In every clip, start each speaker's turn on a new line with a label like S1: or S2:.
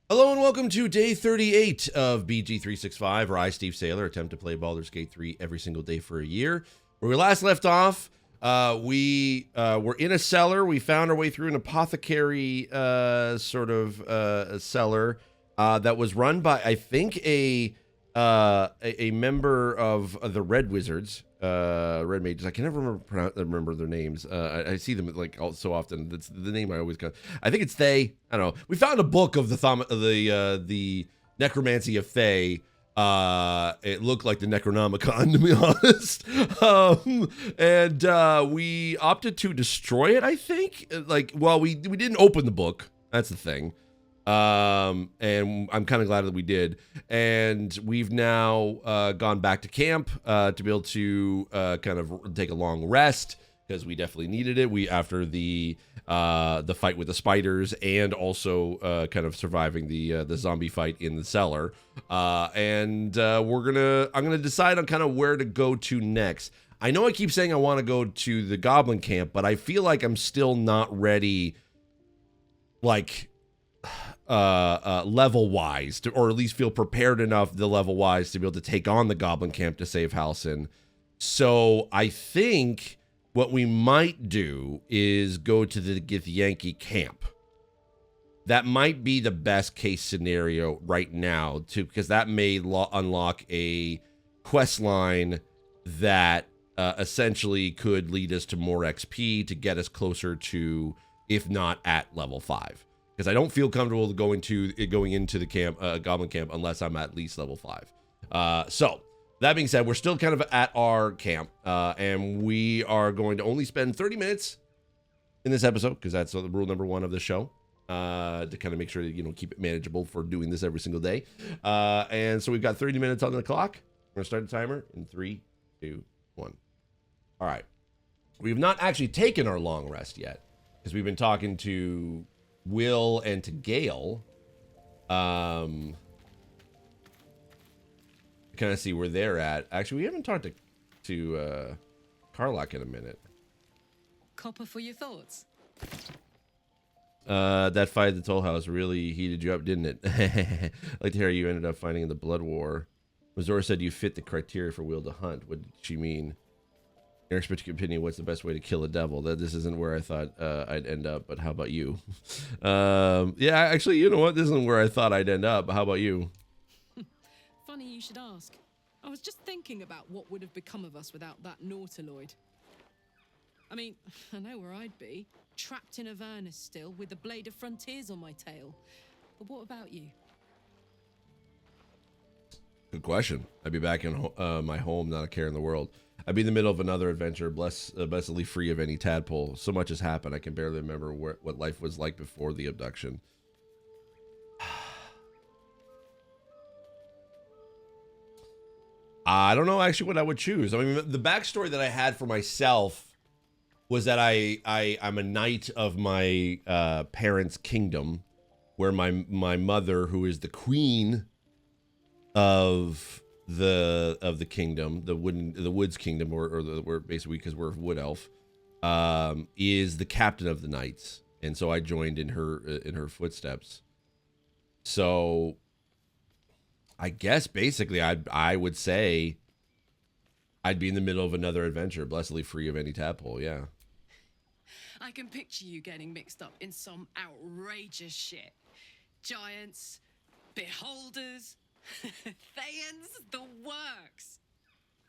S1: Hello and welcome to day 38 of BG365, where I, Steve Saylor, attempt to play Baldur's Gate 3 every single day for a year. Where we last left off, we were in a cellar. We found our way through an apothecary a cellar that was run by, I think, a member of the Red Wizards, Red Mages. I can never remember their names. I see them like so often. That's the name I always got. I think it's Thay. I don't know. We found a book of the necromancy of Thay. It looked like the Necronomicon, to be honest. And we opted to destroy it, I think. We didn't open the book. That's the thing. And I'm kind of glad that we did. And we've now gone back to camp to be able to kind of take a long rest, because we definitely needed it. We, after the fight with the spiders, and also kind of surviving the zombie fight in the cellar. I'm gonna decide on kind of where to go to next. I know I keep saying I want to go to the goblin camp, but I feel like I'm still not ready, like level wise, or at least feel prepared enough the level wise to be able to take on the goblin camp to save Halcyon. So I think what we might do is go to the Githyanki camp. That might be the best case scenario right now, because that may unlock a quest line that essentially could lead us to more XP to get us closer to, if not at level 5. Because I don't feel comfortable going into the camp, goblin camp, unless I'm at least level 5. So that being said, we're still kind of at our camp, and we are going to only spend 30 minutes in this episode, because that's the rule number 1 of the show, to kind of make sure that, keep it manageable for doing this every single day. And so we've got 30 minutes on the clock. We're gonna start the timer in 3, 2, 1. All right. We've not actually taken our long rest yet, because we've been talking to Will and to Gale. Kind of see where they're at. Actually, we haven't talked to Karlach in a minute.
S2: Copper for your thoughts.
S1: That fight at the Toll House really heated you up, didn't it? I'd like to hear you ended up fighting in the Blood War. Mazora said you fit the criteria for Will to hunt. What did she mean? In your particular opinion, what's the best way to kill a devil? This isn't where I thought I'd end up, but how about you? Yeah, actually, you know what? This isn't where I thought I'd end up, but how about you?
S2: Funny you should ask. I was just thinking about what would have become of us without that Nautiloid. I mean, I know where I'd be. Trapped in Avernus still, with the Blade of Frontiers on my tail. But what about you?
S1: Good question. I'd be back in my home, not a care in the world. I'd be in the middle of another adventure, blessedly free of any tadpole. So much has happened, I can barely remember what life was like before the abduction. I don't know actually what I would choose. I mean, the backstory that I had for myself was that I'm a knight of my parents' kingdom, where my mother, who is the queen of the kingdom, the woods kingdom, or basically, because we're wood elf, is the captain of the knights, and so I joined in her footsteps. So I guess basically I would say I'd be in the middle of another adventure, blessedly free of any tadpole. Yeah.
S2: I can picture you getting mixed up in some outrageous shit. Giants, beholders, Thayans, the works.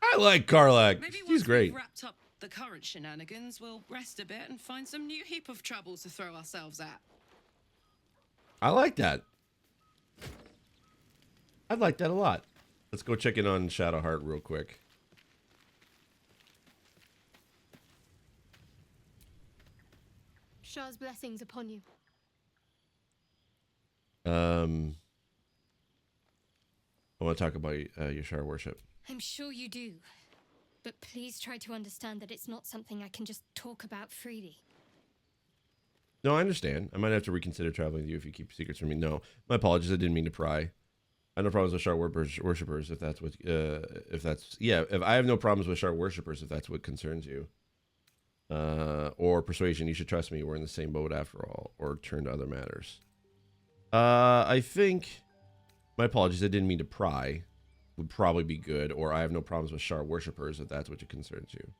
S1: I like Karlach.
S2: Maybe
S1: He's great.
S2: We've wrapped up the current shenanigans, we'll rest a bit and find some new heap of troubles to throw ourselves at.
S1: I like that. I'd like that a lot. Let's go check in on Shadowheart real quick.
S3: Shah's blessings upon you.
S1: I want to talk about your Shar worship.
S3: I'm sure you do. But please try to understand that it's not something I can just talk about freely.
S1: No, I understand. I might have to reconsider traveling with you if you keep secrets from me. No, my apologies. I didn't mean to pry. I have no problems with Shar worshippers if that's what, if I have no problems with Shar worshippers if that's what concerns you. Or persuasion, you should trust me, we're in the same boat after all, or turn to other matters. I think, my apologies, I didn't mean to pry, would probably be good, or I have no problems with Shar worshippers if that's what it concerns you.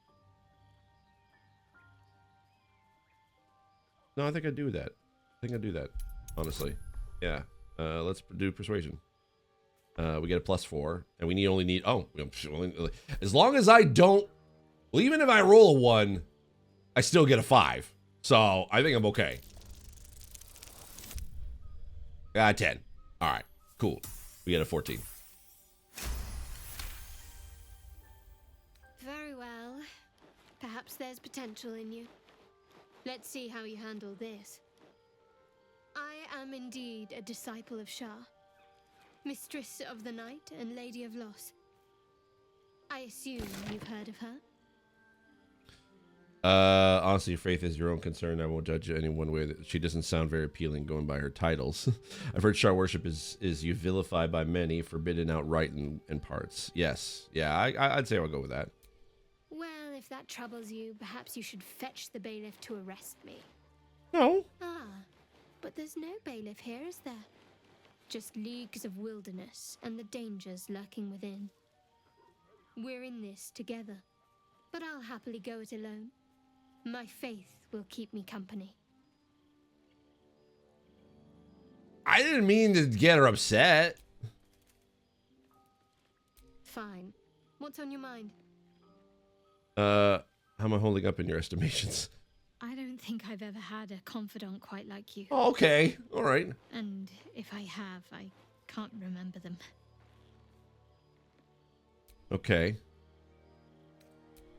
S1: No, I think I'd do that. I think I'd do that, honestly. Yeah. Let's do persuasion. We get a +4, and we only need, oh, as long as I don't, well, even if I roll a 1, I still get a 5. So I think I'm okay. 10. All right, cool. We get a 14.
S4: Very well. Perhaps there's potential in you. Let's see how you handle this. I am indeed a disciple of Shar, Mistress of the Night and Lady of Loss. I assume you've heard of her?
S1: Honestly, faith is your own concern. I won't judge you any one way. She doesn't sound very appealing going by her titles. I've heard Shar worship is you vilified by many, forbidden outright in parts. Yes. Yeah, I'd say I'll go with that.
S4: Well, if that troubles you, perhaps you should fetch the bailiff to arrest me.
S1: No.
S4: Ah, but there's no bailiff here, is there? Just leagues of wilderness and the dangers lurking within. We're in this together, but I'll happily go it alone. My faith will keep me company.
S1: I didn't mean to get her upset.
S4: Fine. What's on your mind?
S1: How am I holding up in your estimations?
S3: I don't think I've ever had a confidant quite like you.
S1: Oh, okay. All right.
S3: And if I have, I can't remember them.
S1: Okay.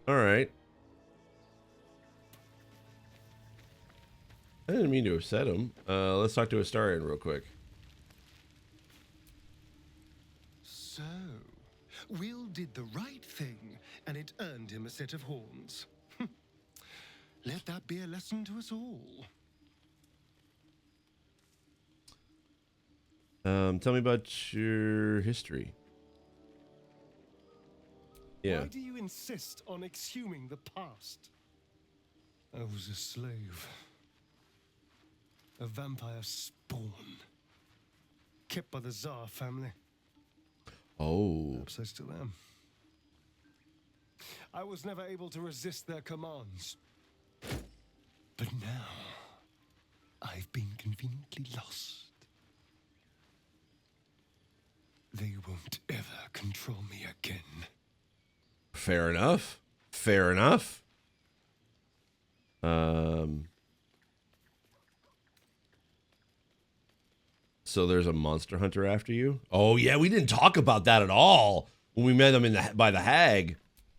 S1: All right. I didn't mean to upset him. Let's talk to Astarion real quick.
S5: So, Will did the right thing, and it earned him a set of horns. Let that be a lesson to us all.
S1: Tell me about your history. Yeah.
S5: Why do you insist on exhuming the past? I was a slave. A vampire spawn. Kept by the Tsar family.
S1: Oh.
S5: Perhaps I still am. I was never able to resist their commands. But now, I've been conveniently lost. They won't ever control me again.
S1: Fair enough. Fair enough. So there's a monster hunter after you? Oh yeah, we didn't talk about that at all when we met him by the hag.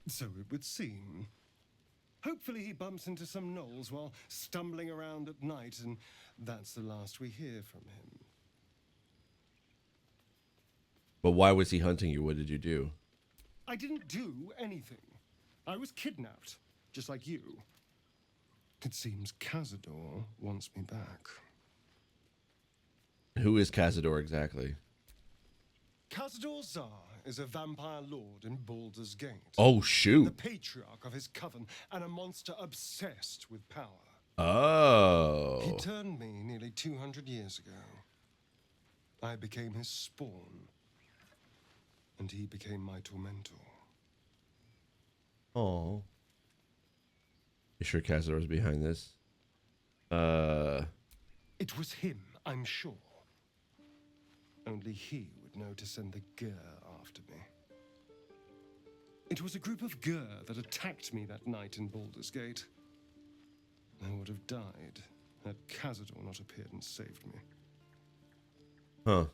S5: So it would seem. Hopefully he bumps into some gnolls while stumbling around at night, and that's the last we hear from him.
S1: But why was he hunting you? What did you do?
S5: I didn't do anything. I was kidnapped, just like you. It seems Cazador wants me back.
S1: Who is Cazador exactly?
S5: Cazador Tsar is a vampire lord in Baldur's Gate.
S1: Oh,
S5: The
S1: shoot.
S5: patriarch of his coven and a monster obsessed with power.
S1: Oh.
S5: He turned me nearly 200 years ago. I became his spawn, and he became my tormentor.
S1: Oh. You sure Cazador's behind this?
S5: It was him, I'm sure. Only he would know to send the Gur after me. It was a group of Gur that attacked me that night in Baldur's Gate. I would have died had Cazador not appeared and saved me.
S1: Huh.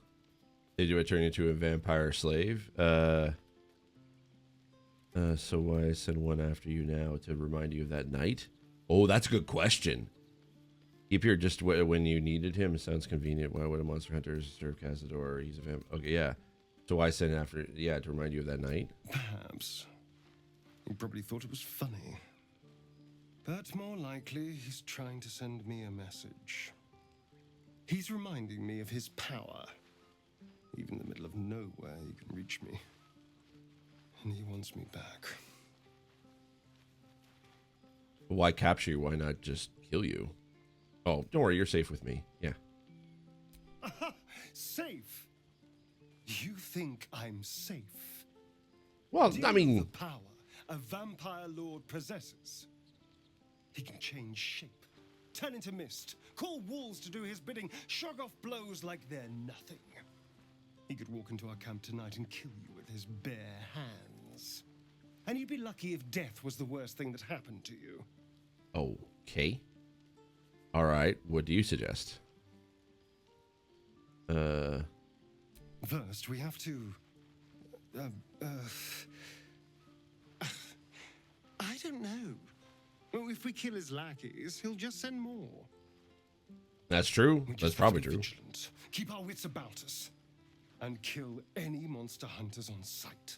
S1: Did you turn into a vampire slave? So why send one after you now to remind you of that night? Oh, that's a good question. He appeared just when you needed him. It sounds convenient. Why would a monster hunter serve Cazador? He's a vamp. Okay, yeah. So why send after? Yeah, to remind you of that night.
S5: Perhaps. He probably thought it was funny. But more likely, he's trying to send me a message. He's reminding me of his power. Even in the middle of nowhere, he can reach me. And he wants me back.
S1: Why capture you? Why not just kill you? Oh, don't worry. You're safe with me. Yeah.
S5: Safe? You think I'm safe?
S1: Well,
S5: Do you
S1: I
S5: know
S1: mean,
S5: the power a vampire lord possesses? He can change shape, turn into mist, call walls to do his bidding, shrug off blows like they're nothing. He could walk into our camp tonight and kill you with his bare hands. And you'd be lucky if death was the worst thing that happened to you.
S1: okay. All right. What do you suggest?
S5: First, we have to... I don't know. Well, if we kill his lackeys, he'll just send more.
S1: That's true.
S5: We
S1: That's
S5: just have
S1: probably
S5: to be
S1: true.
S5: vigilant, keep our wits about us, and kill any monster hunters on sight.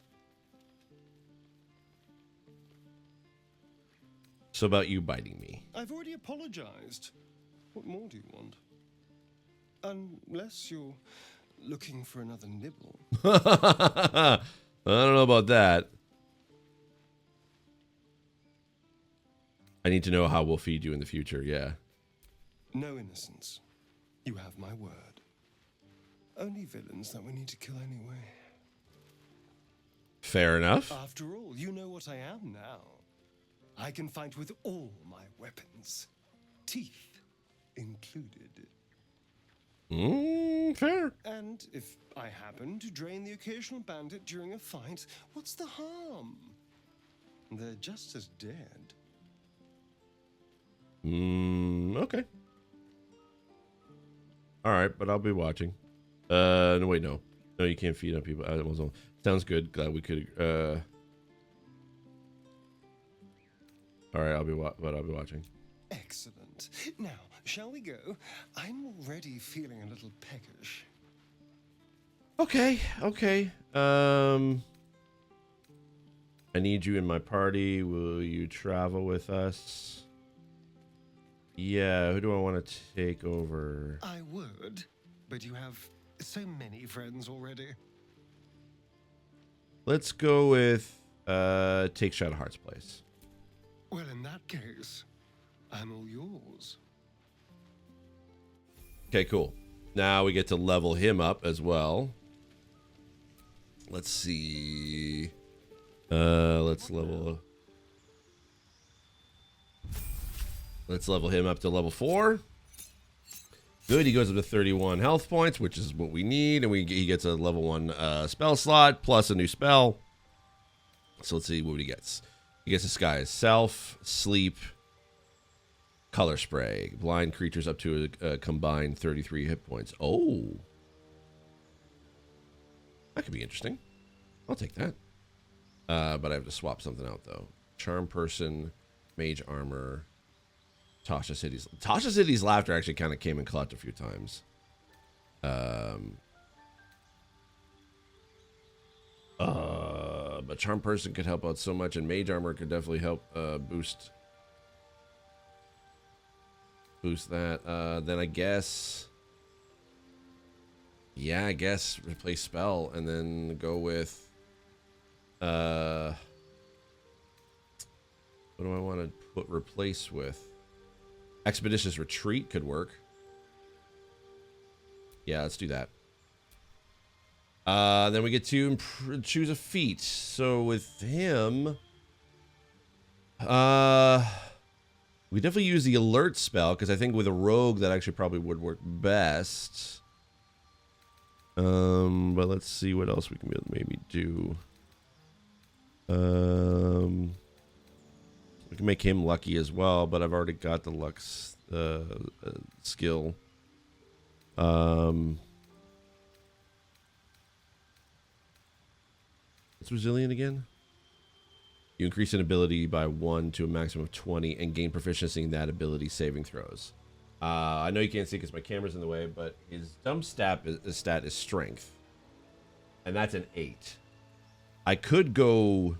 S1: So about you biting me.
S5: I've already apologized. What more do you want? Unless you're looking for another nibble.
S1: I don't know about that. I need to know how we'll feed you in the future. Yeah.
S5: No innocence. You have my word. Only villains that we need to kill anyway.
S1: Fair enough.
S5: After all, you know what I am now. I can fight with all my weapons. Teeth included.
S1: Fair.
S5: And if I happen to drain the occasional bandit during a fight, what's the harm? They're just as dead.
S1: Okay. All right, but I'll be watching. No, wait, no. No, you can't feed on people. Sounds good. Glad we could. All right, I'll be watching.
S5: Excellent. Now, shall we go? I'm already feeling a little peckish.
S1: Okay. I need you in my party. Will you travel with us? Yeah, who do I want to take over?
S5: I would, but you have so many friends already.
S1: Let's go with take Shadowheart's place.
S5: Well, in that case, I'm all yours.
S1: Okay, cool. Now we get to level him up as well. Let's see. Let's level him up to level 4. Good, he goes up to 31 health points, which is what we need, and he gets a level 1 spell slot plus a new spell. So let's see what he gets. He gets Disguise, Self, Sleep, Color Spray. Blind creatures up to a combined 33 hit points. Oh. That could be interesting. I'll take that. But I have to swap something out, though. Charm Person, Mage Armor, Tasha City's Laughter actually kind of came in clutch a few times. But Charm Person could help out so much, and Mage Armor could definitely help boost that. Then I guess, yeah, replace spell and then go with what do I want to replace with? Expeditious Retreat could work. Yeah, let's do that. Then we get to choose a feat. So with him, we definitely use the alert spell, because I think with a rogue that actually probably would work best. But let's see what else we can maybe do. We can make him lucky as well, but I've already got the luck skill. What's resilient again? You increase an ability by 1 to a maximum of 20 and gain proficiency in that ability saving throws. I know you can't see because my camera's in the way, but his dumb stat is strength. And that's an 8. I could go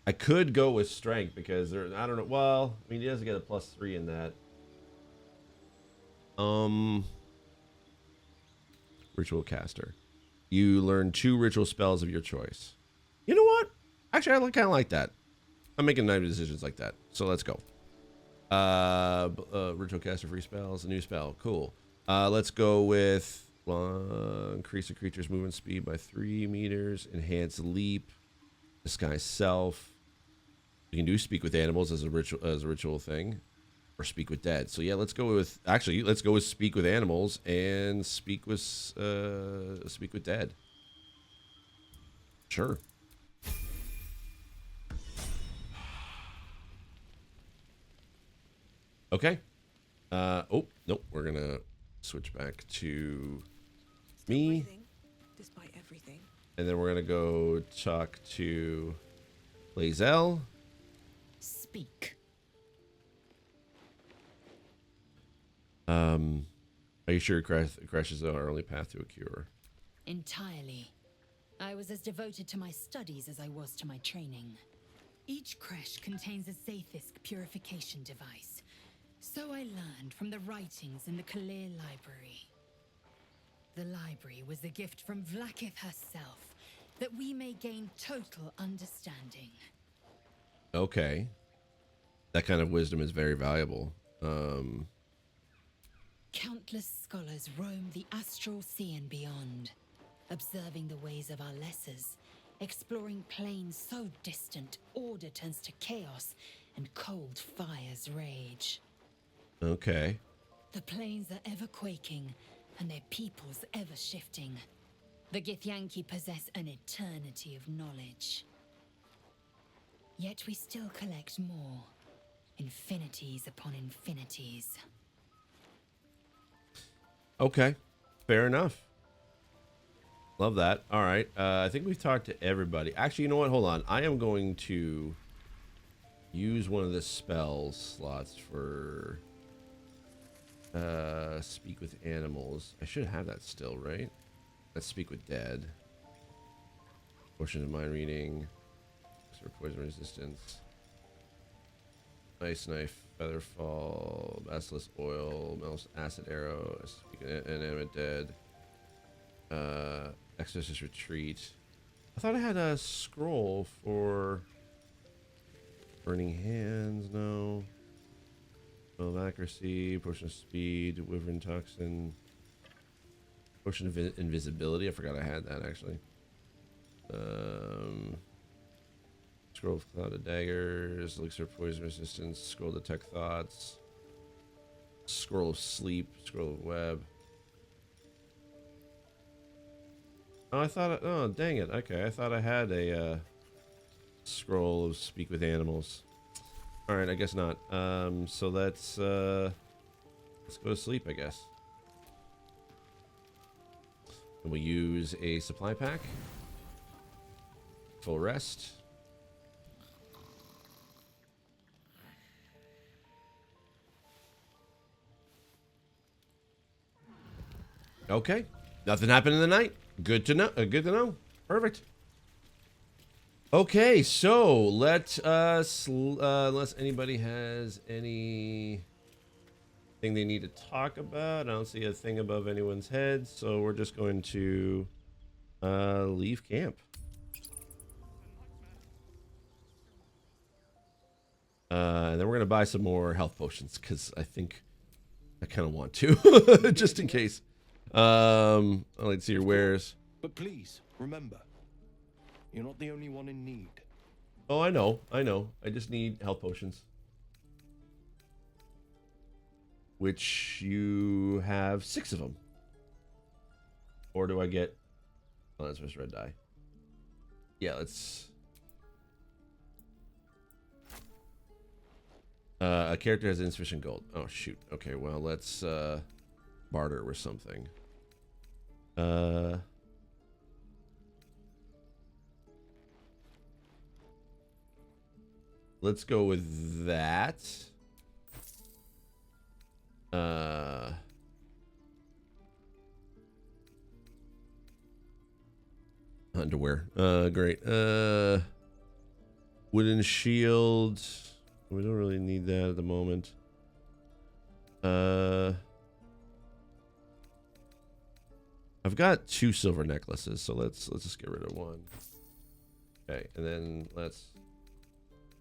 S1: with strength because I don't know. Well, I mean, he does get a +3 in that. Ritual caster. You learn 2 ritual spells of your choice. You know what? Actually, I kind of like that. I'm making 9 decisions like that. So let's go. Ritual caster free spells, a new spell. Cool. Let's go with increase a creature's movement speed by 3 meters, enhance leap, disguise self. We can do speak with animals as a ritual thing, or speak with dead. So yeah, let's go with speak with animals and speak with dead. Sure. Okay. Oh, nope. We're gonna switch back to me.
S6: Despite everything.
S1: And then we're gonna go talk to Lae'zel.
S7: Speak.
S1: Are you sure Crash is our only path to a cure?
S7: Entirely. I was as devoted to my studies as I was to my training. Each creche contains a Zaithisk purification device. So I learned from the writings in the Kalir library. The library was a gift from Vlaakith herself, that we may gain total understanding.
S1: Okay. That kind of wisdom is very valuable.
S7: Countless scholars roam the astral sea and beyond, observing the ways of our lessers, exploring planes so distant, order turns to chaos, and cold fires rage.
S1: Okay.
S7: The planes are ever quaking, and their peoples ever shifting. The Githyanki possess an eternity of knowledge. Yet we still collect more. Infinities upon infinities.
S1: Okay. Fair enough. Love that. All right. I think we've talked to everybody. Actually, you know what? Hold on. I am going to use one of the spell slots for speak with animals. I should have that still, right? Let's speak with dead. Portion of mind reading. For poison resistance. Ice knife, feather fall, basilisk oil, mel's acid arrow, speak with inanimate dead. Exorcist retreat. I thought I had a scroll for burning hands. No. Spell of accuracy, potion of speed, wyvern toxin, potion of invisibility. I forgot I had that actually. Scroll of clouded daggers, elixir of poison resistance, scroll of detect thoughts, scroll of sleep, scroll of web. Oh, I thought. Oh, dang it. Okay, I thought I had a scroll of speak with animals. All right, I guess not. So let's go to sleep, I guess. And we'll use a supply pack. Full rest. Okay. Nothing happened in the night. Good to know. Good to know. Perfect. Okay, so let us, unless anybody has anything they need to talk about, I don't see a thing above anyone's head, so we're just going to leave camp. And then we're going to buy some more health potions, because I think I kind of want to, just in case. I'd like to see your wares.
S5: But please, remember, you're not the only one in need.
S1: Oh, I know. I just need health potions. Which you have 6 of them. Or do I get... Oh, that's just red dye. Yeah, let's... a character has insufficient gold. Oh, shoot. Okay, well, let's barter with something. Let's go with that. Underwear. Great. Wooden shield. We don't really need that at the moment. I've got 2 silver necklaces, so let's just get rid of one. Okay, and then let's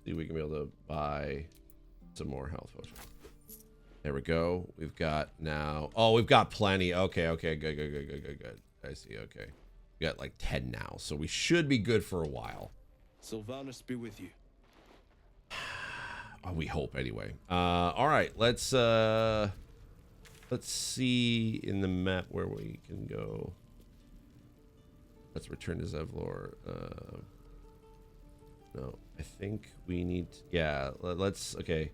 S1: see if we can be able to buy some more health potions. There we go. We've got now. Oh, we've got plenty. Okay, okay, good. I see. Okay, we got like 10 now, so we should be good for a while.
S5: Sylvanus be with you.
S1: Oh, we hope anyway. All right, let's see in the map where we can go. Let's return to Zevlor. No, I think we need. Yeah, let's. Okay.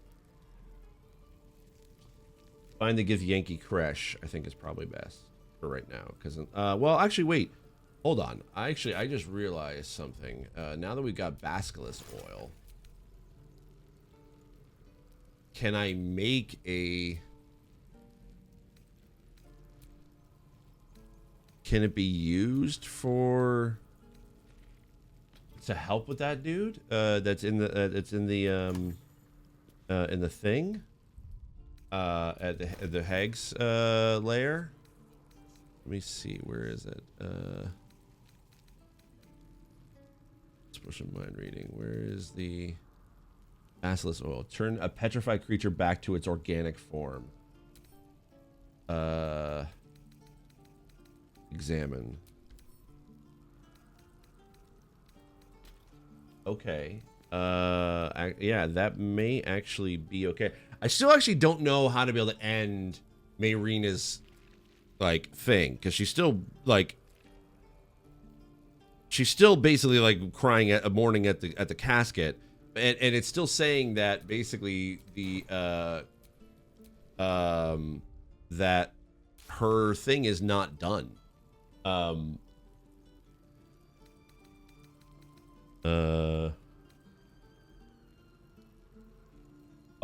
S1: Find the Githyanki Kresh, I think is probably best for right now. Because, well, actually, wait. Hold on. I just realized something. Now that we've got Basilisk oil, can I make a... Can it be used for... to help with that dude? That's in the, it's in the thing? At the Hags layer. Let me see, where is it? Special mind reading. Where is the Basilisk oil? Turn a petrified creature back to its organic form. Examine. Okay. Yeah, that may actually be okay. I still actually don't know how to be able to end Mayrina's like thing, because she's still like, she's still basically like crying at mourning at the casket, and it's still saying that basically the that her thing is not done.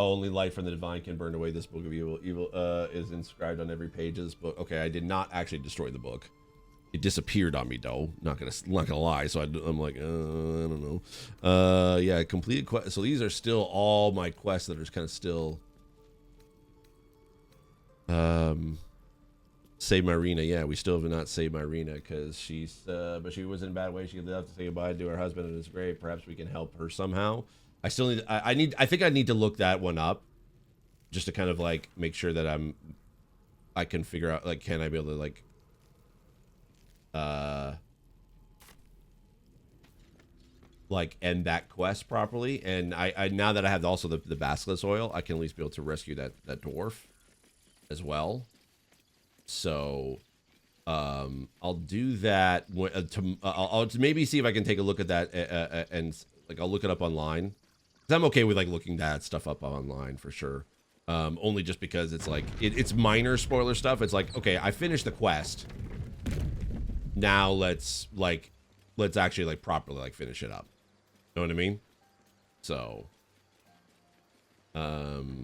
S1: Only light from the divine can burn away this book of evil. Evil is inscribed on every page of this book. Okay, I did not actually destroy the book. It disappeared on me, though. Not gonna lie. So I'm like, I don't know. Yeah, completed quest. So these are still all my quests that are kind of still. Save Myrina. Yeah, we still have not saved Myrina because she's, but she was in a bad way. She left to say goodbye to her husband, and it's great. Perhaps we can help her somehow. I still need. I think I need to look that one up, just to kind of like make sure that I can figure out, like, can I be able to like end that quest properly? And I now that I have also the Basilisk oil, I can at least be able to rescue that dwarf as well. So I'll do that. I'll maybe see if I can take a look at that and like I'll look it up online. I'm okay with like looking that stuff up online for sure. Only just because it's like it's minor spoiler stuff. It's like, okay, I finished the quest. Now let's actually like properly like finish it up. Know what I mean? So all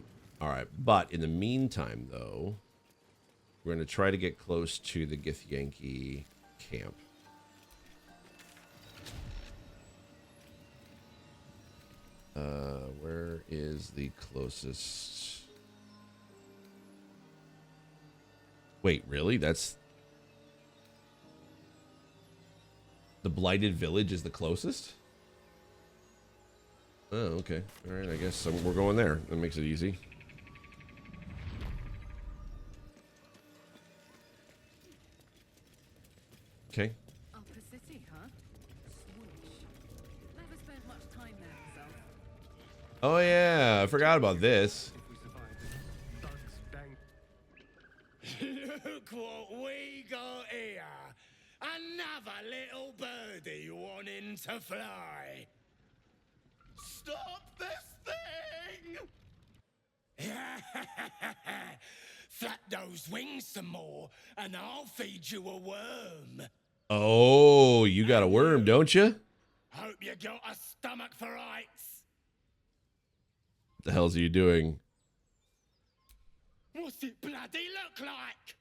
S1: right, but in the meantime though, we're gonna try to get close to the Githyanki camp. Where is the closest? Wait, really? That's the Blighted Village is the closest? Oh, okay. All right, I guess we're going there. That makes it easy. Okay.
S6: Upper City, huh? Swoosh. Never spent much time there myself.
S1: Oh yeah, I forgot about this.
S8: Look what we got here. Another little birdie wanting to fly. Stop this thing! Flap those wings some more, and I'll feed you a worm.
S1: Oh, you got a worm, don't you?
S8: Hope you got a stomach for rights.
S1: What the hell's you doing?
S8: What's it bloody look like?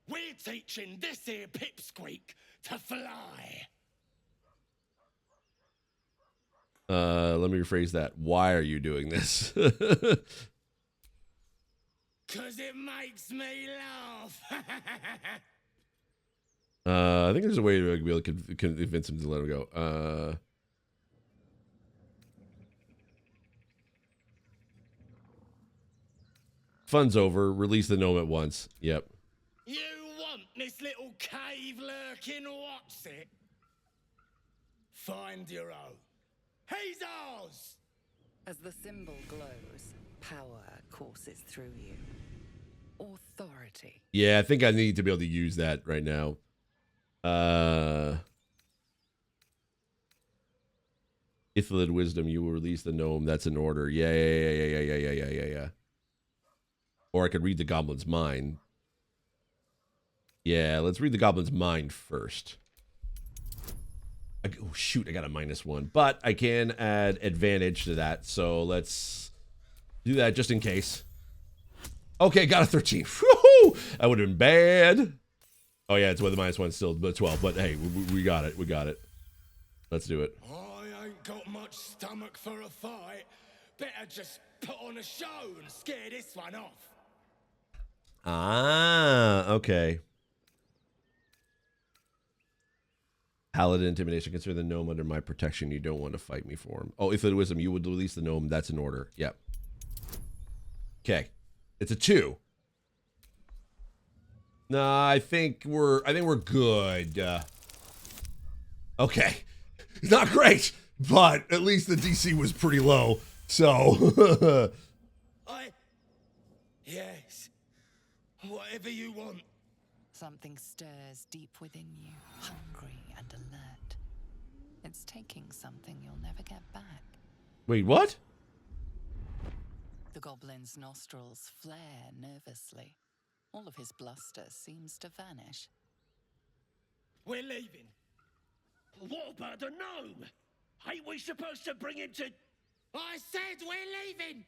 S8: We're teaching this here pipsqueak to fly.
S1: Let me rephrase that. Why are you doing this?
S8: Cause it makes me laugh.
S1: I think there's a way to be able to convince him to let him go. Fun's over. Release the gnome at once. Yep.
S8: You want this little cave lurking what's it? Find your own. He's ours!
S6: As the symbol glows, power courses through you. Authority.
S1: Yeah, I think I need to be able to use that right now. Ithilid wisdom, you will release the gnome. That's an order. Yeah. Or I could read the goblin's mind. Yeah, let's read the goblin's mind first. Oh, shoot, I got a -1. But I can add advantage to that, so let's do that just in case. Okay, got a 13. Woohoo! That would have been bad. Oh, yeah, it's with a -1 still, but 12. But hey, we got it. We got it. Let's do it.
S8: I ain't got much stomach for a fight. Better just put on a show and scare this one off.
S1: Ah, okay. Paladin intimidation. Consider the gnome under my protection. You don't want to fight me for him. Oh, if it wisdom, you would release the gnome. That's an order. Yep. Okay. It's a 2. Nah, I think we're good. Okay. Not great, but at least the DC was pretty low. So
S8: Yes. Whatever you want.
S6: Something stirs deep within you, hungry and alert. It's taking something you'll never get back.
S1: wait, what?
S6: The goblin's nostrils flare nervously. All of his bluster seems to vanish.
S8: We're leaving. What about the gnome? Ain't we supposed to bring him to... I said we're leaving!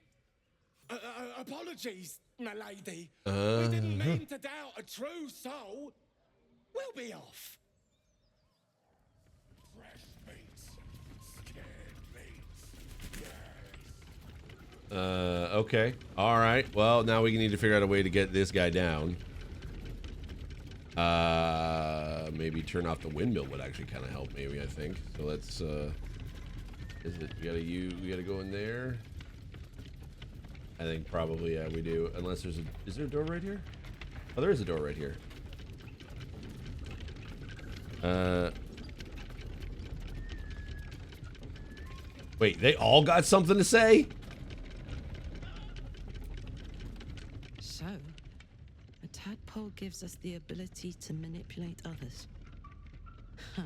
S8: Apologies, my lady. We didn't mean to doubt a true soul. We'll be off. Fresh meats. Scared meats. Yes.
S1: Okay. All right. Well, now we need to figure out a way to get this guy down. Maybe turn off the windmill would actually kind of help. Maybe I think. So let's. Is it? We gotta go in there. I think probably yeah we do. Unless there's a. Is there a door right here? Oh, there is a door right here. Wait, they all got something to say?
S2: So, a tadpole gives us the ability to manipulate others. Huh.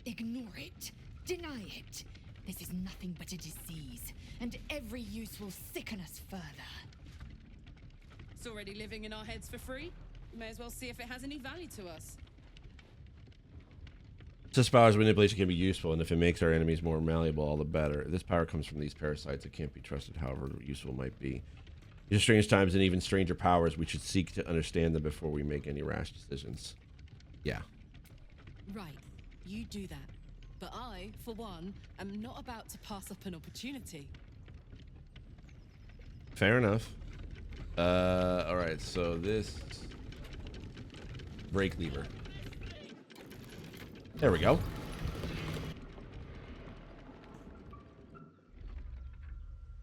S7: Ignore it. Deny it. This is nothing but a disease, and every use will sicken us further.
S2: It's already living in our heads for free. May as well see if it has any value to us.
S1: Such powers manipulation can be useful, and if it makes our enemies more malleable, all the better. This power comes from these parasites. It can't be trusted, however useful it might be. These are strange times and even stranger powers. We should seek to understand them before we make any rash decisions. Yeah.
S2: Right, you do that. But I, for one, am not about to pass up an opportunity.
S1: Fair enough. All right, so this brake lever. There we go.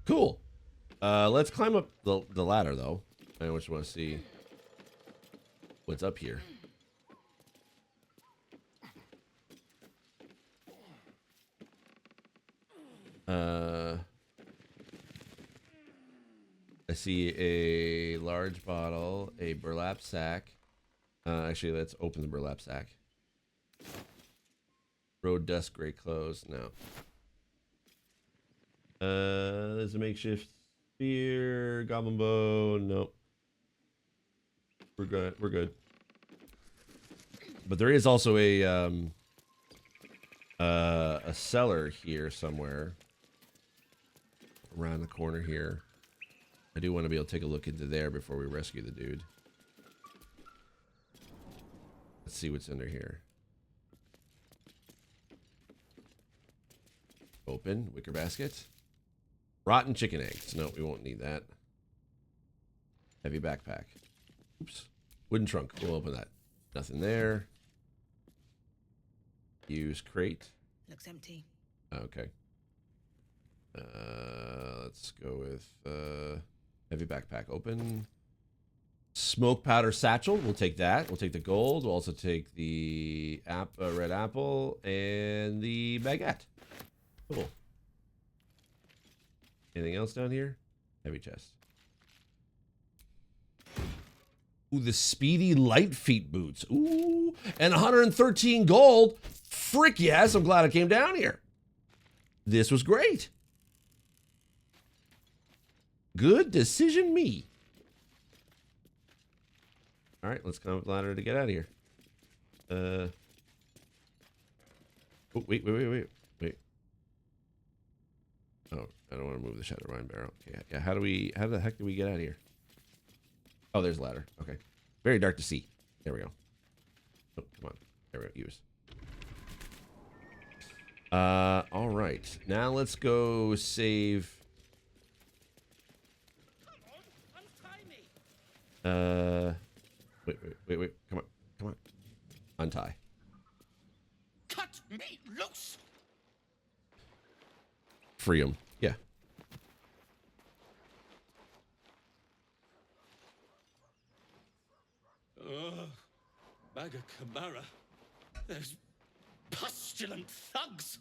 S1: Cool. Let's climb up the ladder, though. I just want to see what's up here. I see a large bottle, a burlap sack. Actually, let's open the burlap sack. Road dust, gray clothes. No. There's a makeshift spear, goblin bow. Nope. We're good. We're good. But there is also a cellar here somewhere around the corner here. I do want to be able to take a look into there before we rescue the dude. Let's see what's under here. Open. Wicker basket. Rotten chicken eggs. No, we won't need that. Heavy backpack. Oops. Wooden trunk. We'll open that. Nothing there. Use crate.
S7: Looks empty.
S1: Okay. Let's go with Heavy backpack open. Smoke powder satchel. We'll take that. We'll take the gold. We'll also take the red apple and the baguette. Cool. Anything else down here? Heavy chest. Ooh, the speedy light feet boots. Ooh, and 113 gold. Frick yes, I'm glad I came down here. This was great. Good decision, me. All right, let's climb up the ladder to get out of here. Oh, wait. Oh, I don't want to move the shadow vine barrel. Yeah. How the heck do we get out of here? Oh, there's a ladder. Okay. Very dark to see. There we go. Oh, come on. There we go. Use. All right. Now let's go save. Wait. Come on. Untie.
S8: Cut me loose!
S1: Free him. Yeah.
S8: Magakamara. Those pustulant thugs.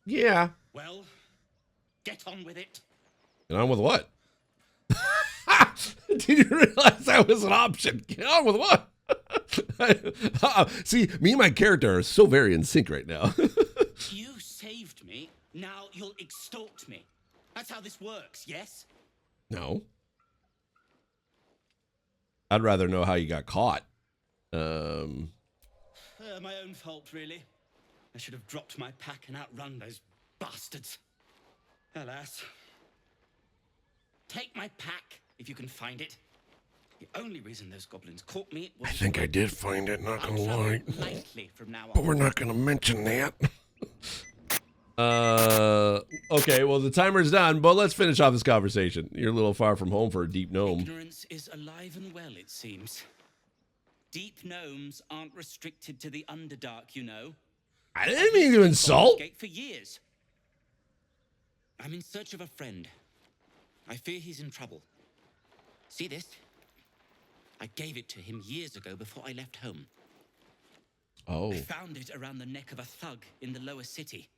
S1: Yeah.
S8: Well, get on with it.
S1: Get on with what? Did you realize that was an option? Get on with what? See, me and my character are so very in sync right now.
S8: You saved me. Now you'll extort me. That's how this works, yes?
S1: No. I'd rather know how you got caught.
S8: My own fault, really. I should have dropped my pack and outrun those bastards. Alas. Take my pack, if you can find it. The only reason those goblins caught me was...
S9: I think I did find it, not gonna lie.
S8: Lightly from now on.
S9: But we're not gonna mention that.
S1: Okay, well, the timer's done, but let's finish off this conversation. You're a little far from home for a deep gnome.
S8: Ignorance is alive and well, it seems. Deep gnomes aren't restricted to the Underdark, you know.
S1: I didn't mean to insult.
S8: For years. I'm in search of a friend. I fear he's in trouble. See this? I gave it to him years ago before I left home.
S1: Oh.
S8: I found it around the neck of a thug in the lower city.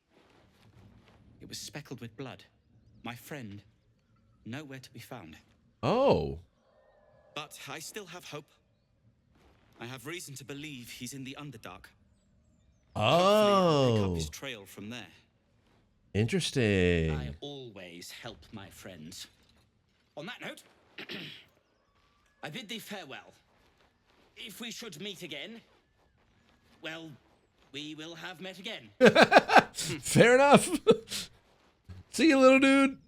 S8: It was speckled with blood. My friend, nowhere to be found.
S1: Oh.
S8: But I still have hope. I have reason to believe he's in the Underdark. Hopefully I'll pick up his trail from there.
S1: Interesting.
S8: I always help my friends. On that note, I bid thee farewell. If we should meet again, well, we will have met again.
S1: Fair enough. See you, little dude.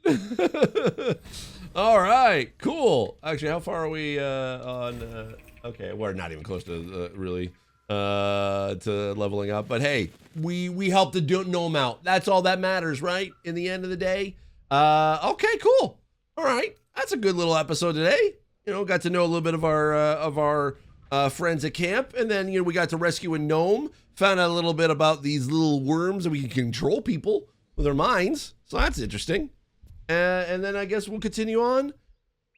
S1: All right, cool. Actually, how far are we on? Okay, we're not even close to really to leveling up. But hey, we helped the gnome out. That's all that matters, right? In the end of the day. Okay, cool. All right, that's a good little episode today. You know, got to know a little bit of our friends at camp, and then we got to rescue a gnome. Found out a little bit about these little worms, and we can control people with our minds. So that's interesting. And then I guess we'll continue on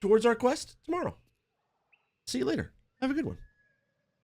S1: towards our quest tomorrow. See you later. Have a good one.